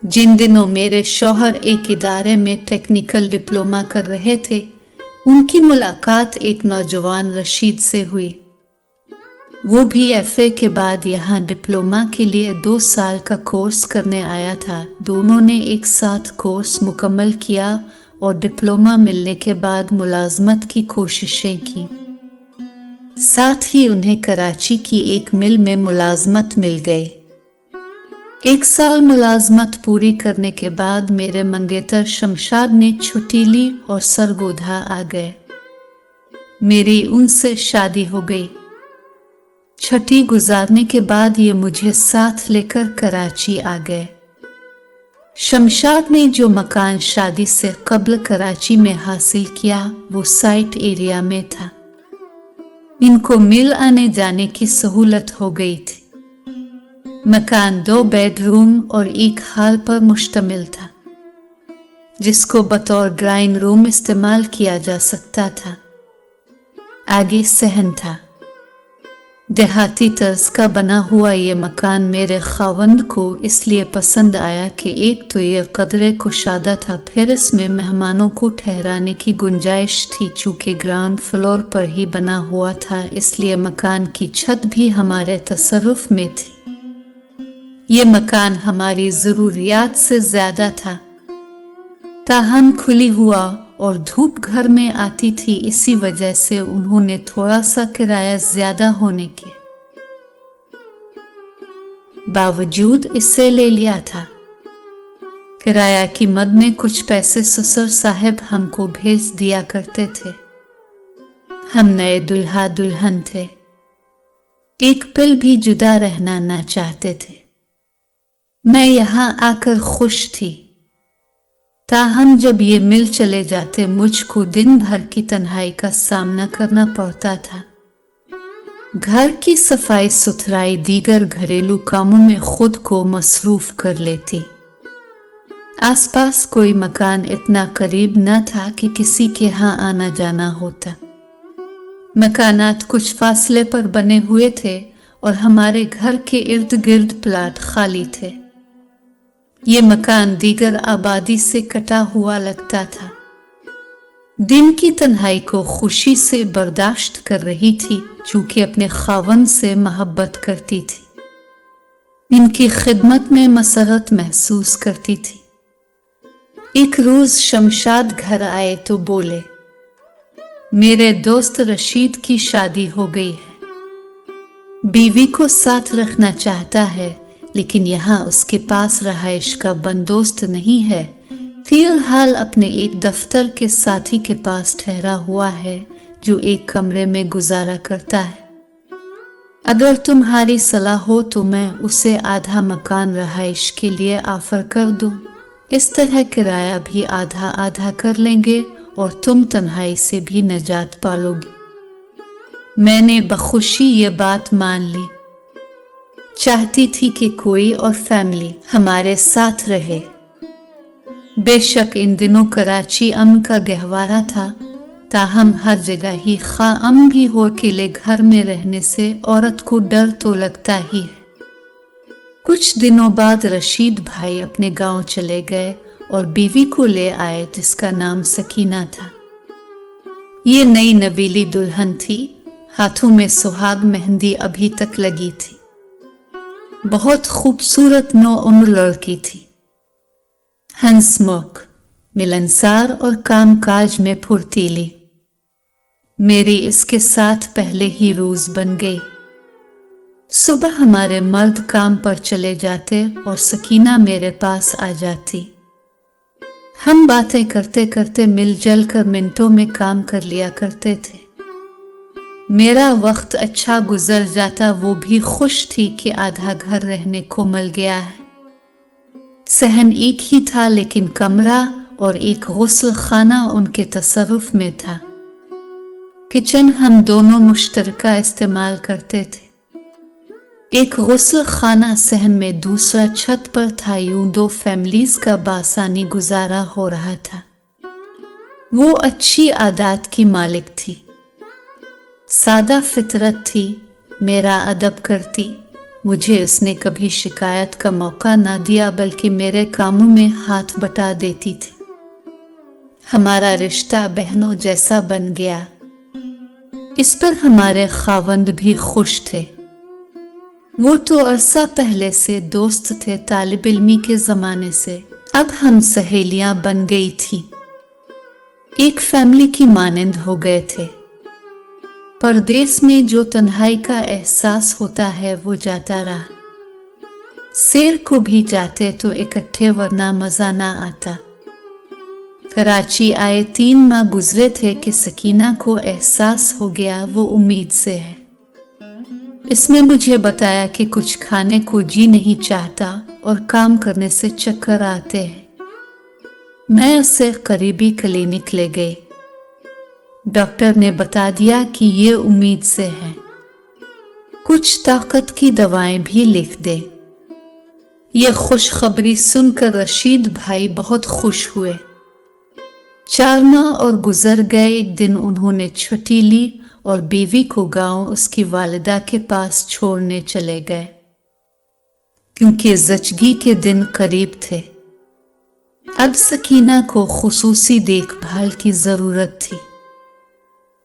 जिन दिनों मेरे शौहर एक इदारे में टेक्निकल डिप्लोमा कर रहे थे, उनकी मुलाकात एक नौजवान रशीद से हुई। वो भी एफए के बाद यहाँ डिप्लोमा के लिए 2 साल का कोर्स करने आया था। दोनों ने एक साथ कोर्स मुकम्मल किया और डिप्लोमा मिलने के बाद मुलाजमत की कोशिशें की। साथ ही उन्हें कराची की एक मिल में मुलाजमत मिल गई। 1 साल मुलाजमत पूरी करने के बाद मेरे मंगेतर शमशाद ने छुट्टी ली और सरगोधा आ गए। मेरी उनसे शादी हो गई। छुट्टी गुजारने के बाद ये मुझे साथ लेकर कराची आ गए। शमशाद ने जो मकान शादी से कब्ल कराची में हासिल किया वो साइट एरिया में था। इनको मिल आने जाने की सहूलत हो गई थी। मकान 2 बेडरूम और 1 हॉल पर मुश्तमिल था, जिसको बतौर ड्राइंग रूम इस्तेमाल किया जा सकता था। आगे सहन था। देहाती तर्ज का बना हुआ ये मकान मेरे खावंद को इसलिए पसंद आया कि एक तो ये कदरे कुशादा था, फिर इसमें मेहमानों को ठहराने की गुंजाइश थी। चूँकि ग्राउंड फ्लोर पर ही बना हुआ था, इसलिए मकान की छत भी हमारे तसर्रुफ में थी। ये मकान हमारी ज़रूरियात से ज़्यादा था, ताहम खुली हुआ और धूप घर में आती थी। इसी वजह से उन्होंने थोड़ा सा किराया ज़्यादा होने के बावजूद इसे ले लिया था। किराया की मद में कुछ पैसे ससुर साहब हमको भेज दिया करते थे। हम नए दुल्हा दुल्हन थे, एक पल भी जुदा रहना ना चाहते थे। मैं यहाँ आकर खुश थी, ताहम जब ये मिल चले जाते मुझको दिन भर की तन्हाई का सामना करना पड़ता था। घर की सफाई सुथराई दीगर घरेलू कामों में खुद को मसरूफ कर लेती। आसपास कोई मकान इतना करीब न था कि किसी के यहाँ आना जाना होता। मकानात कुछ फासले पर बने हुए थे और हमारे घर के इर्द गिर्द प्लाट खाली थे। ये मकान दीगर आबादी से कटा हुआ लगता था। दिन की तन्हाई को खुशी से बर्दाश्त कर रही थी, चूंकि अपने खावन से मोहब्बत करती थी। इनकी खिदमत में मसरत महसूस करती थी। एक रोज शमशाद घर आए तो बोले, मेरे दोस्त रशीद की शादी हो गई है। बीवी को साथ रखना चाहता है, लेकिन यहाँ उसके पास रहाइश का बंदोबस्त नहीं है। फिलहाल अपने एक दफ्तर के साथी के पास ठहरा हुआ है, जो एक कमरे में गुजारा करता है। अगर तुम्हारी सलाह हो तो मैं उसे आधा मकान रहाइश के लिए ऑफर कर दूं। इस तरह किराया भी आधा आधा कर लेंगे और तुम तन्हाई से भी निजात पालोगी। मैंने बखुशी ये बात मान ली। चाहती थी कि कोई और फैमिली हमारे साथ रहे। बेशक इन दिनों कराची अमन का गहवारा था, ताहम हर जगह ही खा अमन भी हो, अकेले घर में रहने से औरत को डर तो लगता ही है। कुछ दिनों बाद रशीद भाई अपने गांव चले गए और बीवी को ले आए, जिसका नाम सकीना था। ये नई नवीली दुल्हन थी, हाथों में सुहाग मेहंदी अभी तक लगी थी। बहुत खूबसूरत नौ उम्र लड़की थी, हंसमुख, मिलनसार और कामकाज में फुर्तीली। मेरी इसके साथ पहले ही रोज बन गई। सुबह हमारे मर्द काम पर चले जाते और सकीना मेरे पास आ जाती। हम बातें करते करते मिलजुल कर मिनटों में काम कर लिया करते थे। मेरा वक्त अच्छा गुजर जाता। वो भी खुश थी कि आधा घर रहने को मिल गया है। सहन एक ही था, लेकिन कमरा और एक गुस्ल खाना उनके तसर्रुफ में था। किचन हम दोनों मुश्तरका इस्तेमाल करते थे। एक गुस्ल खाना सहन में, दूसरा छत पर था। यूं 2 फैमिलीज का बासानी गुजारा हो रहा था। वो अच्छी आदत की मालिक थी, सादा फितरत थी, मेरा अदब करती, मुझे उसने कभी शिकायत का मौका ना दिया, बल्कि मेरे कामों में हाथ बटा देती थी। हमारा रिश्ता बहनों जैसा बन गया। इस पर हमारे खावंद भी खुश थे। वो तो अरसा पहले से दोस्त थे, तालिब इल्मी के जमाने से। अब हम सहेलियां बन गई थी, एक फैमिली की मानंद हो गए थे। परदेश में जो तन्हाई का एहसास होता है वो जाता रहा। सैर को भी जाते तो इकट्ठे, वरना मजा ना आता। कराची आए 3 माह गुजरे थे कि सकीना को एहसास हो गया वो उम्मीद से है। इसने मुझे बताया कि कुछ खाने को जी नहीं चाहता और काम करने से चक्कर आते हैं। मैं उससे करीबी क्लिनिक ले गई। डॉक्टर ने बता दिया कि ये उम्मीद से है, कुछ ताकत की दवाएं भी लिख दे। ये खुशखबरी सुनकर रशीद भाई बहुत खुश हुए। 4 माह और गुजर गए। एक दिन उन्होंने छुट्टी ली और बीवी को गांव उसकी वालिदा के पास छोड़ने चले गए, क्योंकि ज़चगी के दिन करीब थे। अब सकीना को खुसूसी देखभाल की जरूरत थी।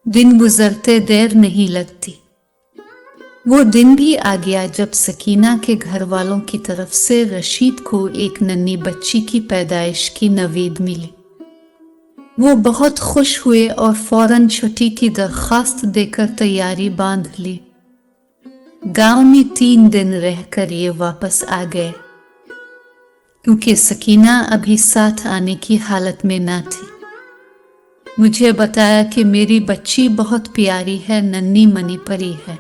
दिन गुजरते देर नहीं लगती। वो दिन भी आ गया जब सकीना के घर वालों की तरफ से रशीद को एक नन्ही बच्ची की पैदाइश की नवीद मिली। वो बहुत खुश हुए और फौरन छुट्टी की दरखास्त देकर तैयारी बांध ली। गांव में 3 दिन रहकर ये वापस आ गए, क्योंकि सकीना अभी साथ आने की हालत में ना थी। मुझे बताया कि मेरी बच्ची बहुत प्यारी है, नन्ही मनी परी है।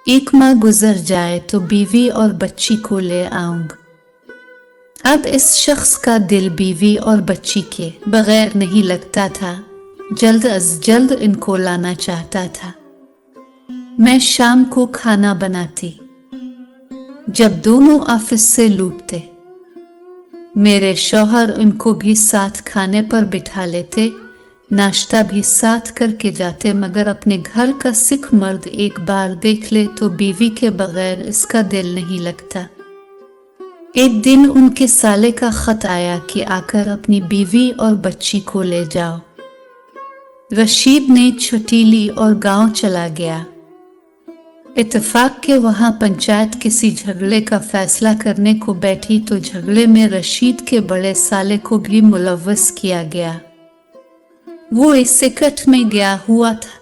1 माह गुजर जाए तो बीवी और बच्ची को ले आऊंगा। अब इस शख्स का दिल बीवी और बच्ची के बगैर नहीं लगता था। जल्द अज जल्द इनको लाना चाहता था। मैं शाम को खाना बनाती, जब दोनों ऑफिस से लौटते। मेरे शौहर इनको भी साथ खाने पर बिठा लेते, नाश्ता भी साथ करके जाते। मगर अपने घर का सिख मर्द एक बार देख ले तो बीवी के बगैर इसका दिल नहीं लगता। एक दिन उनके साले का खत आया कि आकर अपनी बीवी और बच्ची को ले जाओ। रशीद ने छुट्टी ली और गांव चला गया। इत्तेफाक के वहां पंचायत किसी झगड़े का फैसला करने को बैठी तो झगड़े में रशीद के बड़े साले को भी मुलव्वस किया गया। वो इस इकट्ठ में गया हुआ था।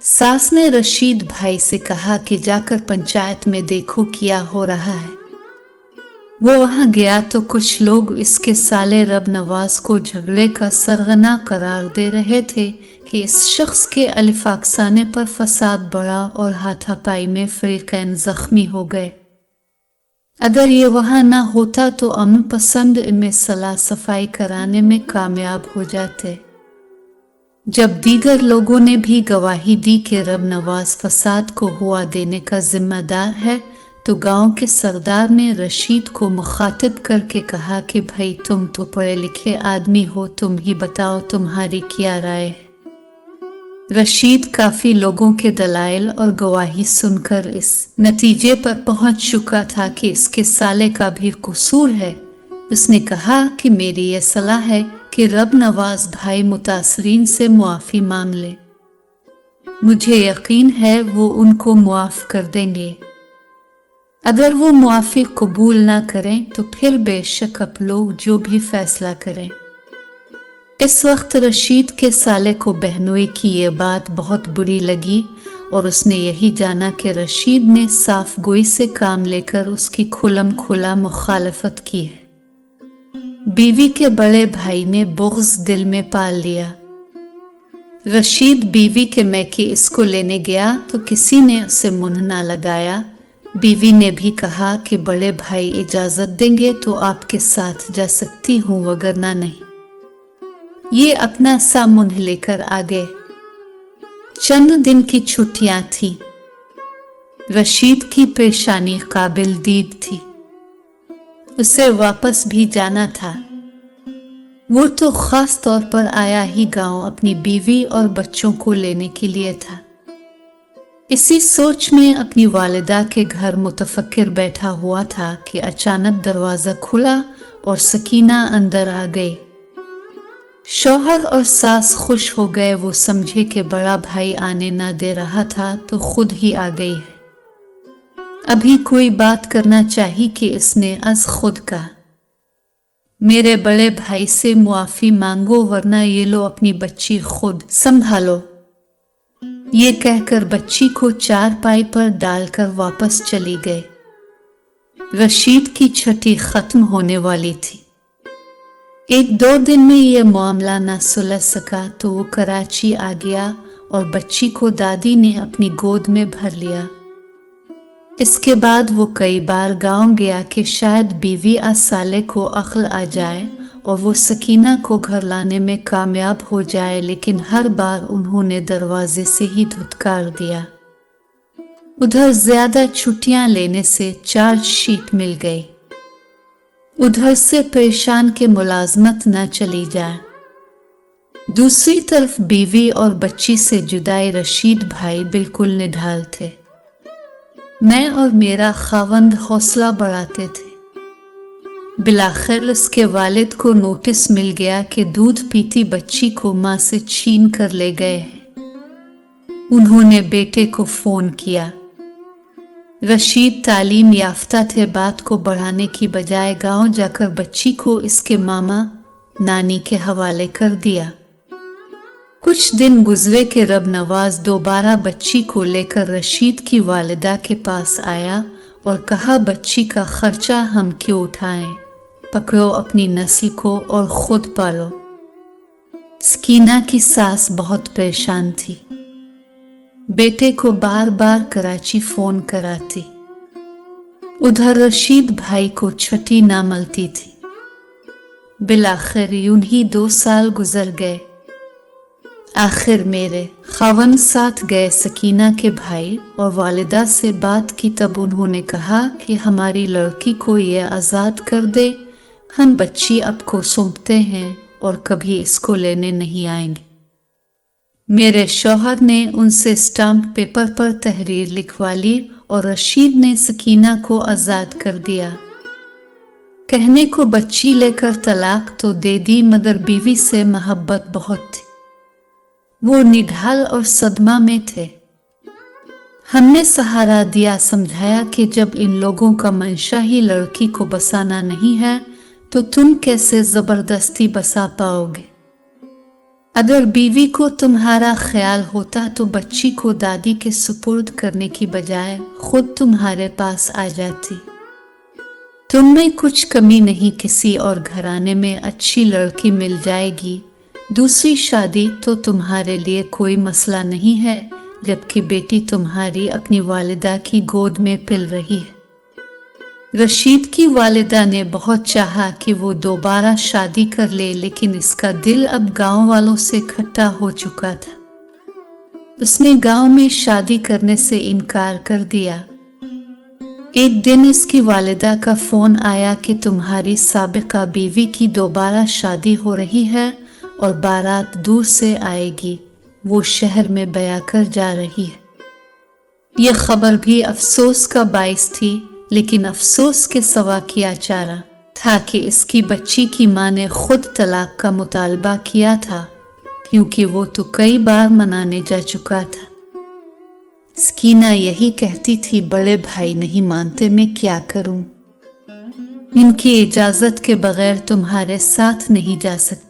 सास ने रशीद भाई से कहा कि जाकर पंचायत में देखो क्या हो रहा है। वो वहां गया तो कुछ लोग इसके साले रब नवाज को झगड़े का सरगना करार दे रहे थे कि इस शख्स के अलिफाकसाने पर फसाद बढ़ा और हाथापाई में फरीकैन जख्मी हो गए। अगर ये वहां ना होता तो अमन पसंद इनमें सलाह सफाई कराने में कामयाब हो जाते। जब दीगर लोगों ने भी गवाही दी कि रब नवाज फसाद को हुआ देने का जिम्मेदार है, तो गांव के सरदार ने रशीद को मुखातिब करके कहा कि भाई तुम तो पढ़े लिखे आदमी हो, तुम ही बताओ तुम्हारी क्या राय है। रशीद काफी लोगों के दलाइल और गवाही सुनकर इस नतीजे पर पहुंच चुका था कि इसके साले का भी कसूर है। उसने कहा कि मेरी यह सलाह है कि रब नवाज भाई मुतासरीन से मुआफ़ी मांग ले। मुझे यकीन है वो उनको मुआफ़ कर देंगे। अगर वो मुआफ़ी कबूल ना करें तो फिर बेशक आप लोग जो भी फैसला करें। इस वक्त रशीद के साले को बहनोई की ये बात बहुत बुरी लगी और उसने यही जाना कि रशीद ने साफ गोई से काम लेकर उसकी खुलम खुला मुखालफत की है। बीवी के बड़े भाई ने बुग़्ज़ दिल में पाल लिया। रशीद बीवी के मैके इसको लेने गया तो किसी ने उसे मुंह ना लगाया। बीवी ने भी कहा कि बड़े भाई इजाज़त देंगे तो आपके साथ जा सकती हूँ, वगरना नहीं। ये अपना सा मुंह लेकर आ गए। चंद दिन की छुट्टियां थी। रशीद की परेशानी काबिल दीद थी। उसे वापस भी जाना था। वो तो खास तौर पर आया ही गांव अपनी बीवी और बच्चों को लेने के लिए था। इसी सोच में अपनी वालिदा के घर मुतफक्किर बैठा हुआ था कि अचानक दरवाज़ा खुला और सकीना अंदर आ गई। शौहर और सास खुश हो गए। वो समझे कि बड़ा भाई आने ना दे रहा था तो खुद ही आ गई है। अभी कोई बात करना चाहिए कि इसने अज खुद कहा, मेरे बड़े भाई से मुआफ़ी मांगो वरना ये लो अपनी बच्ची खुद संभालो। ये कहकर बच्ची को चारपाई पर डालकर वापस चली गए। रशीद की छुट्टी खत्म होने वाली थी। 1-2 दिन में यह मामला न सुलझ सका तो वो कराची आ गया और बच्ची को दादी ने अपनी गोद में भर लिया। इसके बाद वो कई बार गांव गया कि शायद बीवी साले को अक्ल आ जाए और वो सकीना को घर लाने में कामयाब हो जाए, लेकिन हर बार उन्होंने दरवाजे से ही धुतकार दिया। उधर ज्यादा छुट्टियां लेने से चार्जशीट मिल गई, उधर से परेशान के मुलाजमत न चली जाए। दूसरी तरफ बीवी और बच्ची से जुदाई रशीद भाई बिल्कुल निढाल थे। मैं और मेरा खावंद हौसला बढ़ाते थे। बिलाखिर उसके वालिद को नोटिस मिल गया कि दूध पीती बच्ची को मां से छीन कर ले गए हैं। उन्होंने बेटे को फोन किया। रशीद तालीम याफ्ता थे। बात को बढ़ाने की बजाय गांव जाकर बच्ची को इसके मामा नानी के हवाले कर दिया। कुछ दिन गुजरे कि रब नवाज दोबारा बच्ची को लेकर रशीद की वालिदा के पास आया और कहा, बच्ची का खर्चा हम क्यों उठाएं, पकड़ो अपनी नस्ल को और खुद पालो। सकीना की सास बहुत परेशान थी। बेटे को बार बार कराची फोन कराती, उधर रशीद भाई को छुट्टी ना मिलती थी। बिलाखिर यूं ही 2 साल गुजर गए। आखिर मेरे खावन साथ गए सकीना के भाई और वालिदा से बात की, तब उन्होंने कहा कि हमारी लड़की को ये आज़ाद कर दे, हम बच्ची अब को सौंपते हैं और कभी इसको लेने नहीं आएंगे। मेरे शौहर ने उनसे स्टाम्प पेपर पर तहरीर लिखवा ली और रशीद ने सकीना को आज़ाद कर दिया। कहने को बच्ची लेकर तलाक तो दे दी, मगर बीवी से मोहब्बत बहुत थी। वो निढाल और सदमा में थे। हमने सहारा दिया, समझाया कि जब इन लोगों का मंशा ही लड़की को बसाना नहीं है तो तुम कैसे जबरदस्ती बसा पाओगे। अगर बीवी को तुम्हारा ख्याल होता तो बच्ची को दादी के सुपुर्द करने की बजाय खुद तुम्हारे पास आ जाती। तुम में कुछ कमी नहीं, किसी और घराने में अच्छी लड़की मिल जाएगी। दूसरी शादी तो तुम्हारे लिए कोई मसला नहीं है, जबकि बेटी तुम्हारी अपनी वालिदा की गोद में पिल रही है। रशीद की वालिदा ने बहुत चाहा कि वो दोबारा शादी कर ले, लेकिन इसका दिल अब गांव वालों से खट्टा हो चुका था। उसने गांव में शादी करने से इनकार कर दिया। एक दिन इसकी वालिदा का फोन आया कि तुम्हारी साबिका बीवी की दोबारा शादी हो रही है और बारात दूर से आएगी, वो शहर में बया कर जा रही है। यह खबर भी अफसोस का बाइस थी, लेकिन अफसोस के सिवा क्या चारा था कि इसकी बच्ची की मां ने खुद तलाक का मुतालबा किया था, क्योंकि वो तो कई बार मनाने जा चुका था। सकीना यही कहती थी, बड़े भाई नहीं मानते, मैं क्या करूं, इनकी इजाजत के बगैर तुम्हारे साथ नहीं जा सकती।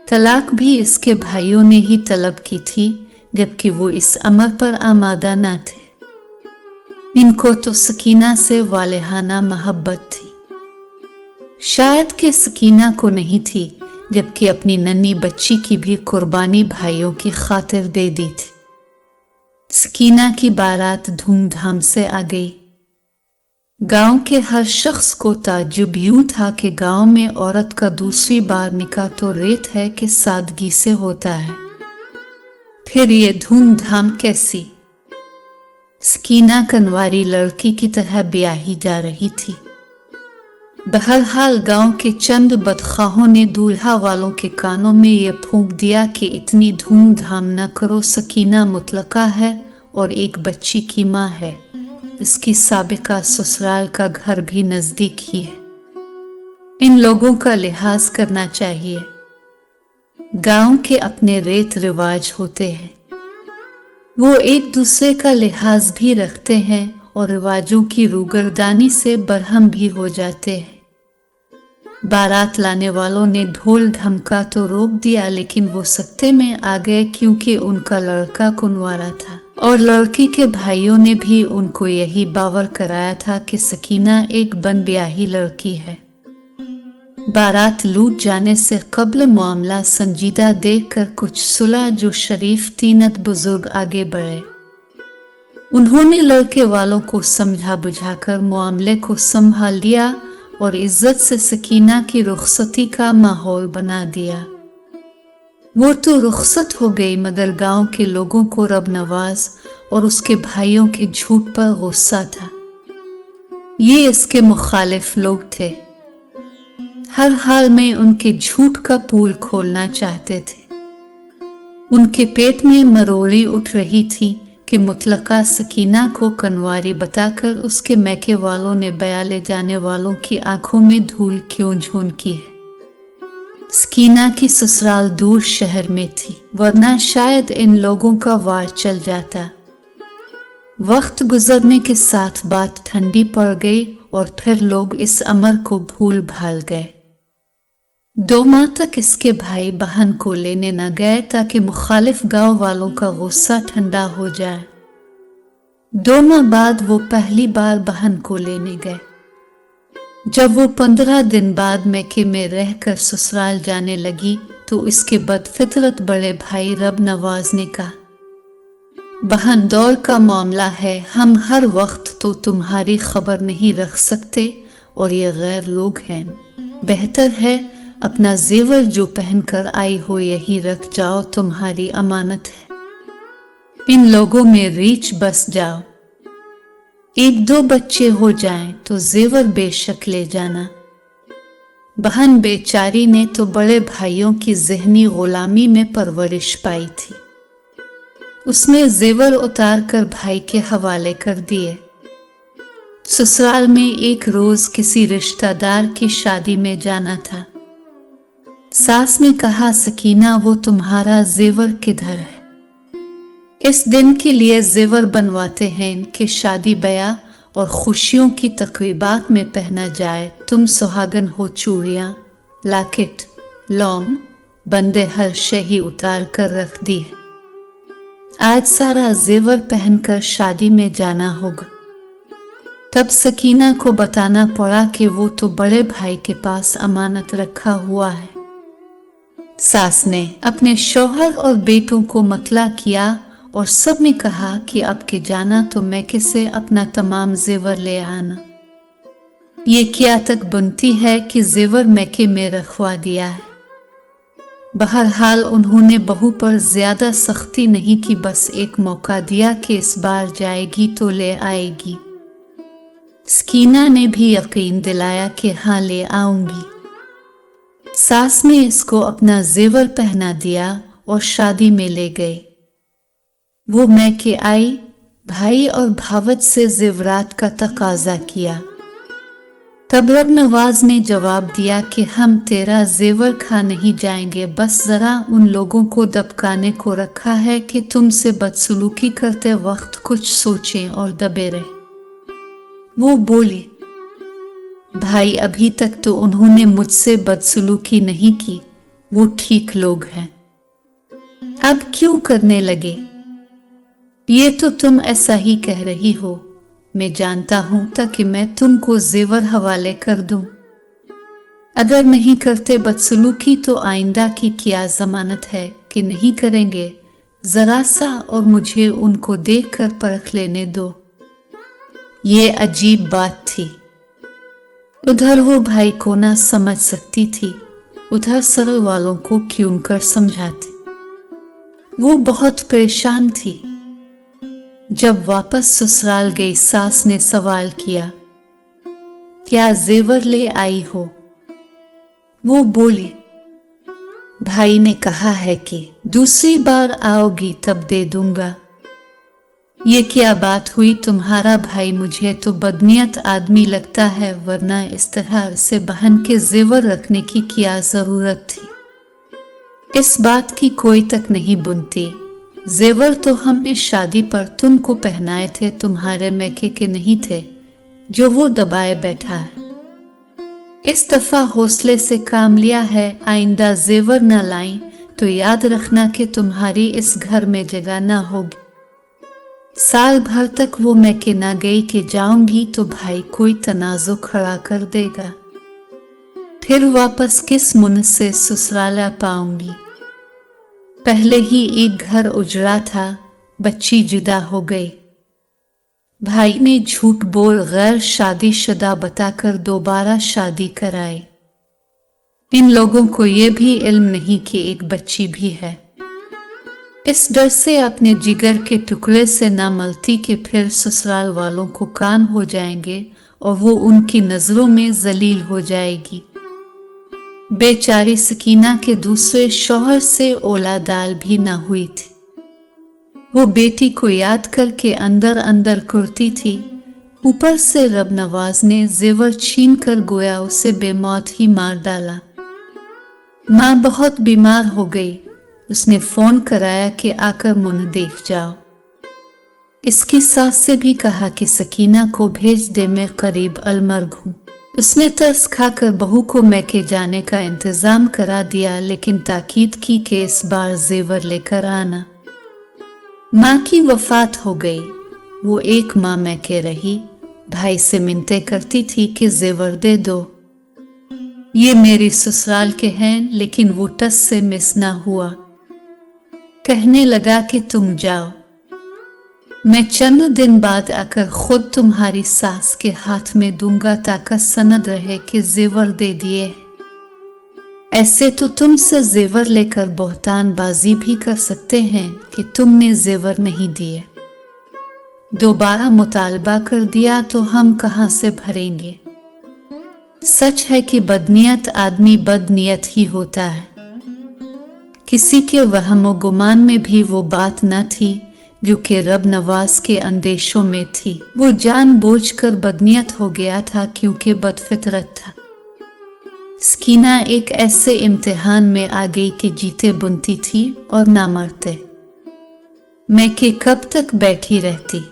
तलाक भी इसके भाइयों ने ही तलब की थी, जबकि वो इस अमर पर आमादा न थे। इनको तो सकीना से वालेहाना मोहब्बत थी, शायद कि सकीना को नहीं थी, जबकि अपनी नन्ही बच्ची की भी कुर्बानी भाइयों की खातिर दे दी थी। सकीना की बारात धूमधाम से आ गई। गांव के हर शख्स को ताज्जुब यूं था कि गांव में औरत का दूसरी बार निकाह तो रेत है कि सादगी से होता है, फिर ये धूमधाम कैसी। सकीना कनवारी लड़की की तरह ब्याही जा रही थी। बहरहाल गांव के चंद बदखाहों ने दूल्हा वालों के कानों में ये फूंक दिया कि इतनी धूमधाम न करो, सकीना मुतलका है और एक बच्ची की माँ है। इसकी साबिका ससुराल का घर भी नजदीक ही है। इन लोगों का लिहाज करना चाहिए। गांव के अपने रीत रिवाज होते हैं, वो एक दूसरे का लिहाज भी रखते हैं और रिवाजों की रूगर्दानी से बरहम भी हो जाते हैं। बारात लाने वालों ने ढोल ढमका तो रोक दिया, लेकिन वो सत्ते में आ गए क्योंकि उनका लड़का कुंवारा था और लड़की के भाइयों ने भी उनको यही बावर कराया था कि सकीना एक बनब्याही लड़की है। बारात लूट जाने से कब्ल मामला संजीदा देखकर कुछ सुलह जो शरीफ तीनत बुजुर्ग आगे बढ़े। उन्होंने लड़के वालों को समझा बुझाकर मामले को संभाल लिया और इज्जत से सकीना की रुखसती का माहौल बना दिया। वो तो रुखसत हो गई, मगर गांव के लोगों को रब नवाज और उसके भाइयों के झूठ पर गुस्सा था। ये इसके मुखालिफ लोग थे, हर हाल में उनके झूठ का पूल खोलना चाहते थे। उनके पेट में मरोड़ी उठ रही थी कि मुतलका सकीना को कनवारी बताकर उसके मैके वालों ने बया ले जाने वालों की आंखों में धूल क्यों झोंकी है। सकीना की ससुराल दूर शहर में थी, वरना शायद इन लोगों का वार चल जाता। वक्त गुजरने के साथ बात ठंडी पड़ गई और फिर लोग इस अमर को भूल भाल गए। 2 माह तक इसके भाई बहन को लेने न गए ताकि मुखालिफ गांव वालों का गुस्सा ठंडा हो जाए। 2 माह बाद वो पहली बार बहन को लेने गए। जब वो 15 दिन बाद मैके में रहकर ससुराल जाने लगी तो इसके बदफितरत बड़े भाई रब नवाज ने कहा, बहन दौर का मामला है, हम हर वक्त तो तुम्हारी खबर नहीं रख सकते और ये गैर लोग हैं। बेहतर है अपना जेवर जो पहनकर आई हो यही रख जाओ, तुम्हारी अमानत है। इन लोगों में रीछ बस जाओ, 1-2 बच्चे हो जाएं तो जेवर बेशक ले जाना। बहन बेचारी ने तो बड़े भाइयों की ज़हनी गुलामी में परवरिश पाई थी। उसने जेवर उतार कर भाई के हवाले कर दिए। ससुराल में एक रोज किसी रिश्तेदार की शादी में जाना था। सास ने कहा, सकीना वो तुम्हारा जेवर किधर है? इस दिन के लिए जेवर बनवाते हैं कि शादी ब्याह और खुशियों की तकरीबात में पहना जाए। तुम सुहागन हो, चूड़ियां, लाकेट, लौंग, बंदे हर शे ही उतार कर रख दी है। आज सारा जेवर पहनकर शादी में जाना होगा। तब सकीना को बताना पड़ा कि वो तो बड़े भाई के पास अमानत रखा हुआ है। सास ने अपने शौहर और बेटों को मतला किया और सब ने कहा कि अब के जाना तो मैके से अपना तमाम जेवर ले आना। ये क्या तक बनती है कि जेवर मैके में रखवा दिया है। बहरहाल उन्होंने बहू पर ज्यादा सख्ती नहीं की, बस एक मौका दिया कि इस बार जाएगी तो ले आएगी। सकीना ने भी यकीन दिलाया कि हाँ ले आऊंगी। सास ने इसको अपना जेवर पहना दिया और शादी में ले गए। वो मैके आई, भाई और भावत से जेवरात का तकाजा किया। तब रब नवाज ने जवाब दिया कि हम तेरा जेवर खा नहीं जाएंगे, बस जरा उन लोगों को दबकाने को रखा है कि तुमसे बदसलूकी करते वक्त कुछ सोचें और दबे रहे। वो बोली, भाई अभी तक तो उन्होंने मुझसे बदसलूकी नहीं की, वो ठीक लोग हैं, अब क्यों करने लगे? ये तो तुम ऐसा ही कह रही हो, मैं जानता हूं ताकि मैं तुमको जेवर हवाले कर दूं। अगर नहीं करते बदसलूकी तो आइंदा की क्या जमानत है कि नहीं करेंगे। जरा सा और मुझे उनको देखकर परख लेने दो। ये अजीब बात थी। उधर वो भाई को ना समझ सकती थी, उधर सरल वालों को क्यों कर समझाती। वो बहुत परेशान थी। जब वापस ससुराल गई सास ने सवाल किया, क्या जेवर ले आई हो? वो बोली, भाई ने कहा है कि दूसरी बार आओगी तब दे दूंगा। ये क्या बात हुई? तुम्हारा भाई मुझे तो बदनीयत आदमी लगता है, वरना इस तरह से बहन के जेवर रखने की क्या जरूरत थी? इस बात की कोई तक नहीं बुनती। जेवर तो हमने शादी पर तुमको पहनाए थे, तुम्हारे मैके के नहीं थे जो वो दबाए बैठा है। इस दफा हौसले से काम लिया है, आइंदा जेवर न लाई तो याद रखना कि तुम्हारी इस घर में जगह न होगी। साल भर तक वो मैके ना गई कि जाऊंगी तो भाई कोई तनाजो खड़ा कर देगा, फिर वापस किस मुंह से ससुराल पाऊंगी? पहले ही एक घर उजड़ा था, बच्ची जुदा हो गई। भाई ने झूठ बोल गैर शादीशुदा बताकर दोबारा शादी कराई। इन लोगों को ये भी इल्म नहीं कि एक बच्ची भी है। इस डर से अपने जिगर के टुकड़े से ना मलती कि फिर ससुराल वालों को कान हो जाएंगे और वो उनकी नजरों में जलील हो जाएगी। बेचारी सकीना के दूसरे शौहर से औलादाल भी ना हुई थी। वो बेटी को याद करके अंदर अंदर करती थी। ऊपर से रब नवाज ने जेवर छीन कर गोया उसे बेमौत ही मार डाला। माँ बहुत बीमार हो गई। उसने फोन कराया कि आकर मुन्ह देख जाओ। इसकी सास से भी कहा कि सकीना को भेज दे, मैं करीब अलमर्ग हूँ। उसने तरस खाकर बहू को मैके जाने का इंतजाम करा दिया, लेकिन ताकीद की कि इस बार जेवर लेकर आना। माँ की वफात हो गई। वो एक माँ मैके रही। भाई से मिन्नतें करती थी कि जेवर दे दो, ये मेरी ससुराल के हैं, लेकिन वो टस से मिस ना हुआ। कहने लगा कि तुम जाओ, मैं चंद दिन बाद आकर खुद तुम्हारी सास के हाथ में दूंगा ताकि सनद रहे कि जेवर दे दिए। ऐसे तो तुमसे जेवर लेकर बहतान बाजी भी कर सकते हैं कि तुमने जेवर नहीं दिए। दोबारा मुतालबा कर दिया तो हम कहां से भरेंगे? सच है कि बदनीयत आदमी बदनीयत ही होता है। किसी के वहम गुमान में भी वो बात न थी जो कि रब नवाज के अंदेशों में थी। वो जानबूझकर बदनीयत हो गया था क्योंकि बदफितरत था। सकीना एक ऐसे इम्तिहान में आ गई कि जीते बुनती थी और ना मरते। मैं कि कब तक बैठी रहती।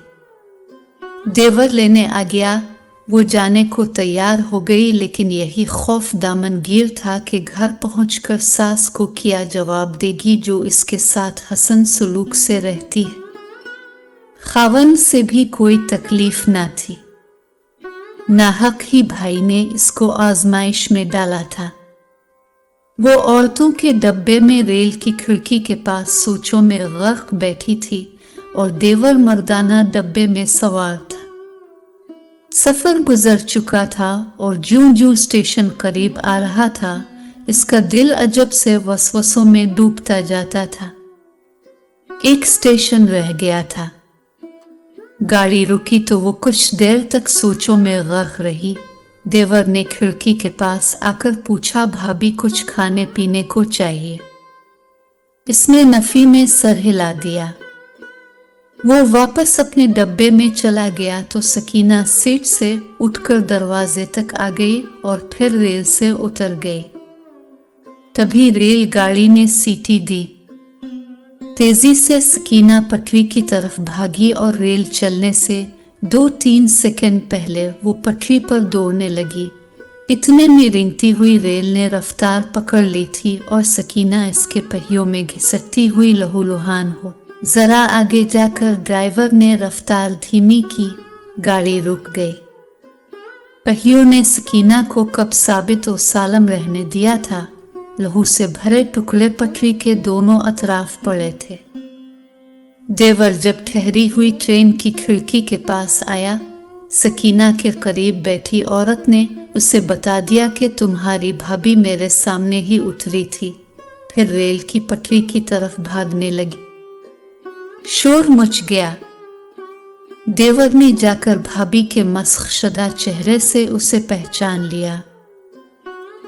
देवर लेने आ गया। वो जाने को तैयार हो गई, लेकिन यही खौफ दामनगीर था कि घर पहुंचकर सास को क्या जवाब देगी जो इसके साथ हसन सलूक से रहती है। खावन से भी कोई तकलीफ ना थी। नाहक ही भाई ने इसको आजमाइश में डाला था। वो औरतों के डब्बे में रेल की खिड़की के पास सोचों में गर्क बैठी थी और देवर मर्दाना डब्बे में सवार था। सफर गुजर चुका था और जूं जूं स्टेशन करीब आ रहा था, इसका दिल अजब से वसवसों में डूबता जाता था। एक स्टेशन रह गया था। गाड़ी रुकी तो वो कुछ देर तक सोचों में गर्क रही। देवर ने खिड़की के पास आकर पूछा, भाभी कुछ खाने पीने को चाहिए? इसने नफी में सर हिला दिया। वो वापस अपने डब्बे में चला गया तो सकीना सीट से उठकर दरवाजे तक आ गई और फिर रेल से उतर गई। तभी रेलगाड़ी ने सीटी दी। तेजी से सकीना पटरी की तरफ भागी और रेल चलने से 2-3 सेकंड पहले वो पटरी पर दौड़ने लगी। इतने में रेंगती हुई रेल ने रफ्तार पकड़ ली थी और सकीना इसके पहियों में घिसटती हुई लहूलुहान हो। जरा आगे जाकर ड्राइवर ने रफ्तार धीमी की। गाड़ी रुक गई। पहियों ने सकीना को कब साबित और सालम रहने दिया था। लहू से भरे टुकड़े पटरी के दोनों अतराफ पड़े थे। देवर जब ठहरी हुई ट्रेन की खिड़की के पास आया, सकीना के करीब बैठी औरत ने उसे बता दिया कि तुम्हारी भाभी मेरे सामने ही उतरी थी। फिर रेल की पटरी की तरफ भागने लगी। शोर मच गया। देवर ने जाकर भाभी के मस्खशदा चेहरे से उसे पहचान लिया।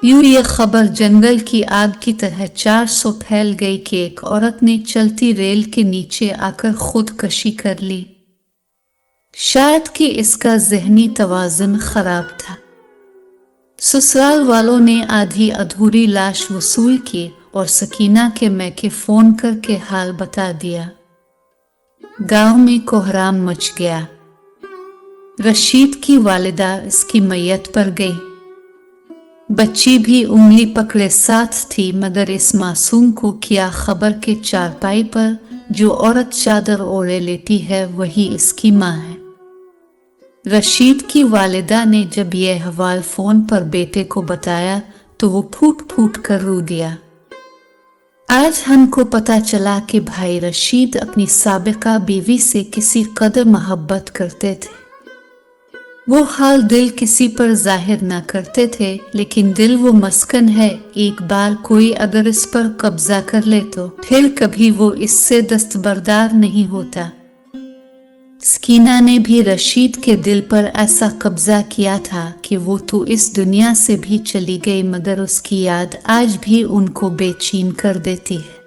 यूं ये खबर जंगल की आग की तरह 400 फैल गई कि एक औरत ने चलती रेल के नीचे आकर खुदकशी कर ली। शायद कि इसका ज़हनी तवाज़ुन खराब था। ससुराल वालों ने आधी अधूरी लाश वसूल की और सकीना के मैके फ़ोन करके हाल बता दिया। गांव में कोहराम मच गया। रशीद की वालिदा इसकी मैयत पर गई। बच्ची भी उंगली पकड़े साथ थी, मगर इस मासूम को क्या खबर के चारपाई पर जो औरत चादर ओढ़े लेती है वही इसकी माँ है। रशीद की वालिदा ने जब यह हवाल फोन पर बेटे को बताया तो वो फूट फूट कर रो दिया। आज हमको पता चला कि भाई रशीद अपनी साबिका बीवी से किसी कदर मोहब्बत करते थे। वो हाल दिल किसी पर जाहिर ना करते थे, लेकिन दिल वो मस्कन है, एक बार कोई अगर इस पर कब्जा कर ले तो फिर कभी वो इससे दस्तबरदार नहीं होता। सकीना ने भी रशीद के दिल पर ऐसा कब्जा किया था कि वो तो इस दुनिया से भी चली गई, मगर उसकी याद आज भी उनको बेचैन कर देती है।